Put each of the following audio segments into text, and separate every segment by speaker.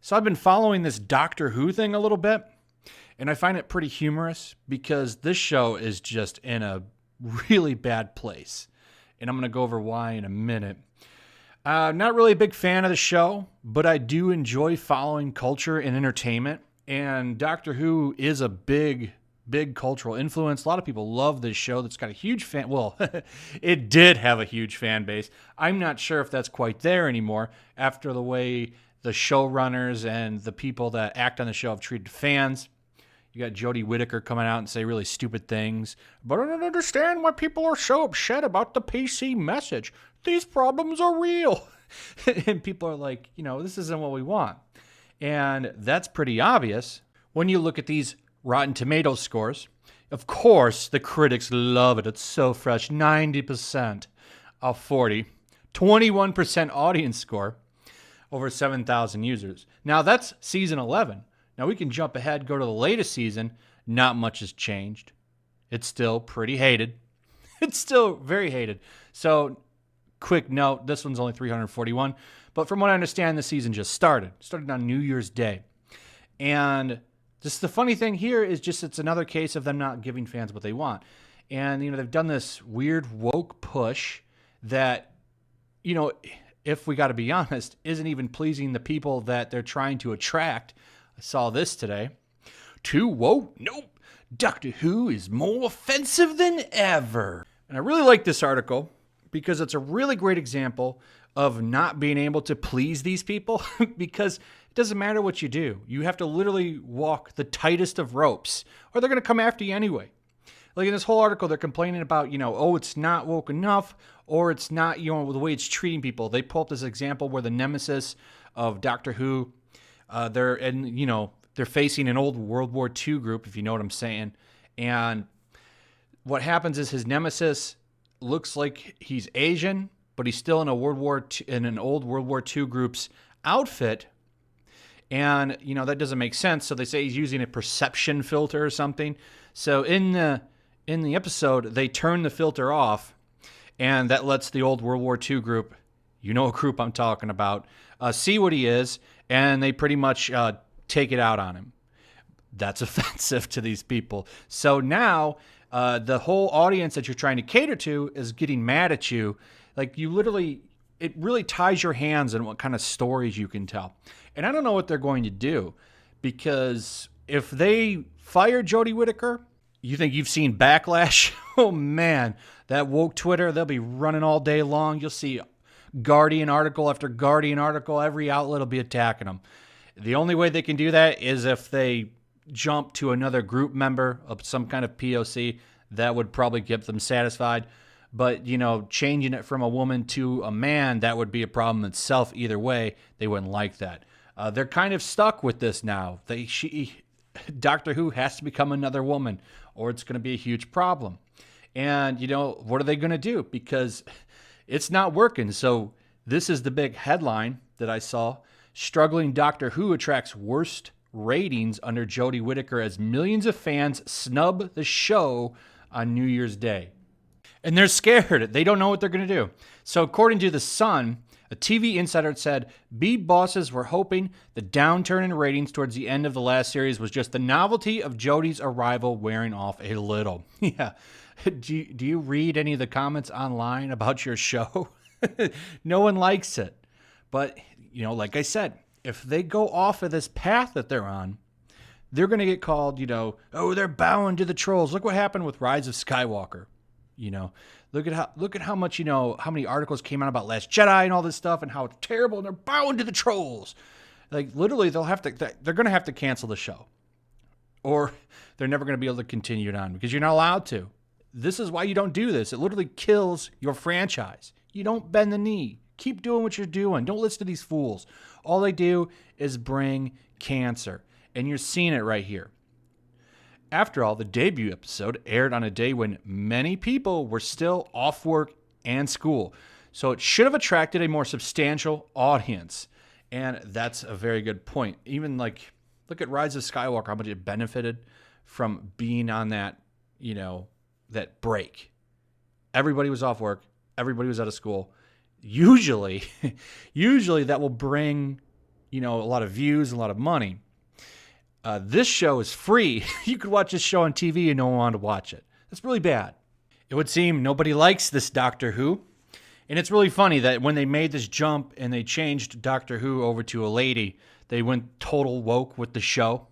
Speaker 1: So I've been following this Doctor Who thing a little bit, and I find it pretty humorous because this show is just in a really bad place. And I'm going to go over why in a minute. Not really a big fan of the show, but I do enjoy following culture and entertainment. And Doctor Who is a big cultural influence. A lot of people love this show that's got a huge fan. Well, it did have a huge fan base. I'm not sure if that's quite there anymore after the way the showrunners and the people that act on the show have treated fans. You got Jodie Whittaker coming out and say really stupid things. But I don't understand why people are so upset about the PC message. These problems are real. And people are like, this isn't what we want. And that's pretty obvious when you look at these Rotten Tomatoes scores. Of course, the critics love it. It's so fresh. 90% of 40. 21% audience score. Over 7,000 users. Now, that's season 11. Now, we can jump ahead, go to the latest season. Not much has changed. It's still pretty hated. It's still very hated. So, quick note, this one's only 341. But from what I understand, the season just started. Started on New Year's Day. And just the funny thing here is just it's another case of them not giving fans what they want. And, they've done this weird woke push that, if we got to be honest, isn't even pleasing the people that they're trying to attract. I saw this today. Too woke? Nope. Doctor Who is more offensive than ever. And I really like this article because it's a really great example of not being able to please these people because it doesn't matter what you do. You have to literally walk the tightest of ropes or they're going to come after you anyway. Like in this whole article, they're complaining about, it's not woke enough or it's not, the way it's treating people. They pull up this example where the nemesis of Doctor Who, they're facing an old World War II group, if you know what I'm saying. And what happens is his nemesis looks like he's Asian, but he's still in an old World War II group's outfit. And, that doesn't make sense. So they say he's using a perception filter or something. So in the episode, they turn the filter off, and that lets the old World War II group, what group I'm talking about, see what he is, and they pretty much take it out on him. That's offensive to these people. So now the whole audience that you're trying to cater to is getting mad at you. Like it really ties your hands in what kind of stories you can tell. And I don't know what they're going to do because if they fire Jodie Whittaker, you think you've seen backlash? Oh man, that woke Twitter, they'll be running all day long. You'll see Guardian article after Guardian article. Every outlet will be attacking them. The only way they can do that is if they jump to another group member of some kind of POC. That would probably get them satisfied. But, changing it from a woman to a man, that would be a problem itself. Either way, they wouldn't like that. They're kind of stuck with this now. Doctor Who has to become another woman, or it's going to be a huge problem. And, what are they going to do? Because it's not working. So this is the big headline that I saw. Struggling Doctor Who attracts worst ratings under Jodie Whittaker as millions of fans snub the show on New Year's Day. And they're scared. They don't know what they're going to do. So according to The Sun, a TV insider said, Bee bosses were hoping the downturn in ratings towards the end of the last series was just the novelty of Jodie's arrival wearing off a little. Yeah. Do you read any of the comments online about your show? No one likes it. But, like I said, if they go off of this path that they're on, they're going to get called, they're bowing to the trolls. Look what happened with Rise of Skywalker. Look at how much, how many articles came out about Last Jedi and all this stuff and how it's terrible and they're bowing to the trolls. Like literally they're going to have to cancel the show or they're never going to be able to continue it on because you're not allowed to. This is why you don't do this. It literally kills your franchise. You don't bend the knee. Keep doing what you're doing. Don't listen to these fools. All they do is bring cancer. And you're seeing it right here. After all, the debut episode aired on a day when many people were still off work and school. So it should have attracted a more substantial audience. And that's a very good point. Even look at Rise of Skywalker, how much it benefited from being on that, that break. Everybody was off work. Everybody was out of school. Usually that will bring a lot of views, a lot of money. This show is free. You could watch this show on TV and no one wanted to watch it. That's really bad. It would seem nobody likes this Doctor Who. And it's really funny that when they made this jump and they changed Doctor Who over to a lady, they went total woke with the show.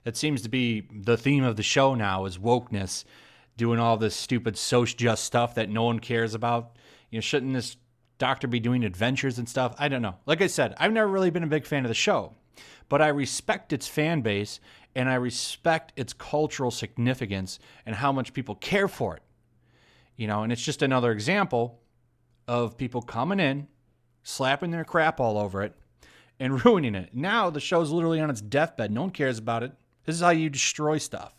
Speaker 1: That seems to be the theme of the show now, is wokeness, doing all this stupid social just stuff that no one cares about. Shouldn't this doctor be doing adventures and stuff? I don't know. Like I said, I've never really been a big fan of the show, but I respect its fan base and I respect its cultural significance and how much people care for it. And it's just another example of people coming in, slapping their crap all over it, and ruining it. Now the show's literally on its deathbed. No one cares about it. This is how you destroy stuff.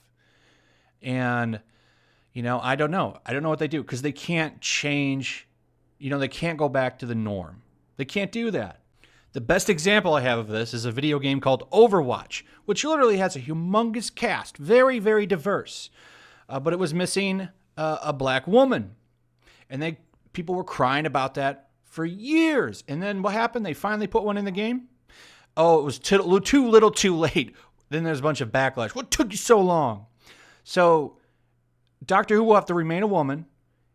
Speaker 1: And, I don't know. I don't know what they do because they can't change. They can't go back to the norm. They can't do that. The best example I have of this is a video game called Overwatch, which literally has a humongous cast, very, very diverse. But it was missing a black woman. And people were crying about that for years. And then what happened? They finally put one in the game. Oh, it was too little too late. Then there's a bunch of backlash. What took you so long? So Doctor Who will have to remain a woman.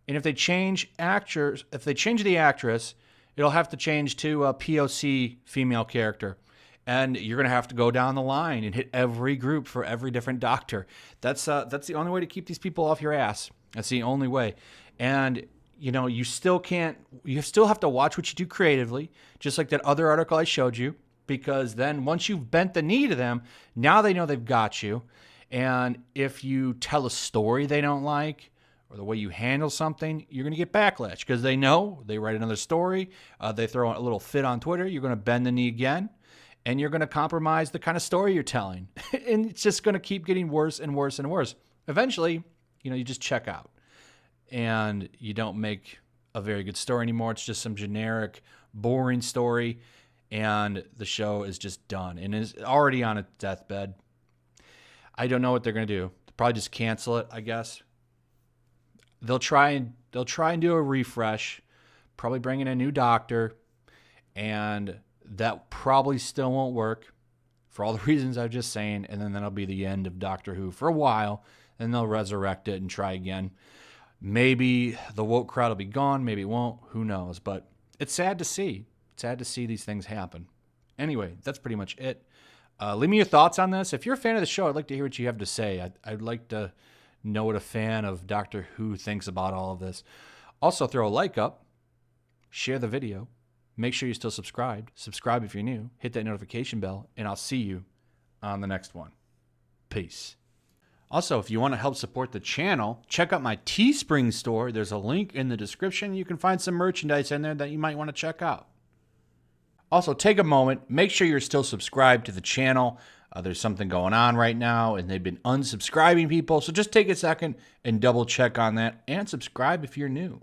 Speaker 1: And if they change the actress, it'll have to change to a POC female character. And you're going to have to go down the line and hit every group for every different doctor. That's the only way to keep these people off your ass. That's the only way. And you still have to watch what you do creatively, just like that other article I showed you, because then once you've bent the knee to them, now they know they've got you. And if you tell a story they don't like or the way you handle something, you're going to get backlash because they know they write another story. They throw a little fit on Twitter. You're going to bend the knee again, and you're going to compromise the kind of story you're telling. And it's just going to keep getting worse and worse and worse. Eventually, you just check out. And you don't make a very good story anymore. It's just some generic, boring story, and the show is just done and is already on its deathbed. I don't know what they're going to do. They'll probably just cancel it, I guess. They'll try and do a refresh, probably bring in a new doctor, and that probably still won't work for all the reasons I was just saying, and then that'll be the end of Doctor Who for a while, and they'll resurrect it and try again. Maybe the woke crowd will be gone. Maybe it won't. Who knows? But it's sad to see. It's sad to see these things happen. Anyway, that's pretty much it. Leave me your thoughts on this. If you're a fan of the show, I'd like to hear what you have to say. I'd like to know what a fan of Doctor Who thinks about all of this. Also, throw a like up. Share the video. Make sure you're still subscribed. Subscribe if you're new. Hit that notification bell. And I'll see you on the next one. Peace. Also, if you want to help support the channel, check out my Teespring store. There's a link in the description. You can find some merchandise in there that you might want to check out. Also, take a moment. Make sure you're still subscribed to the channel. There's something going on right now, and they've been unsubscribing people. So just take a second and double check on that and subscribe if you're new.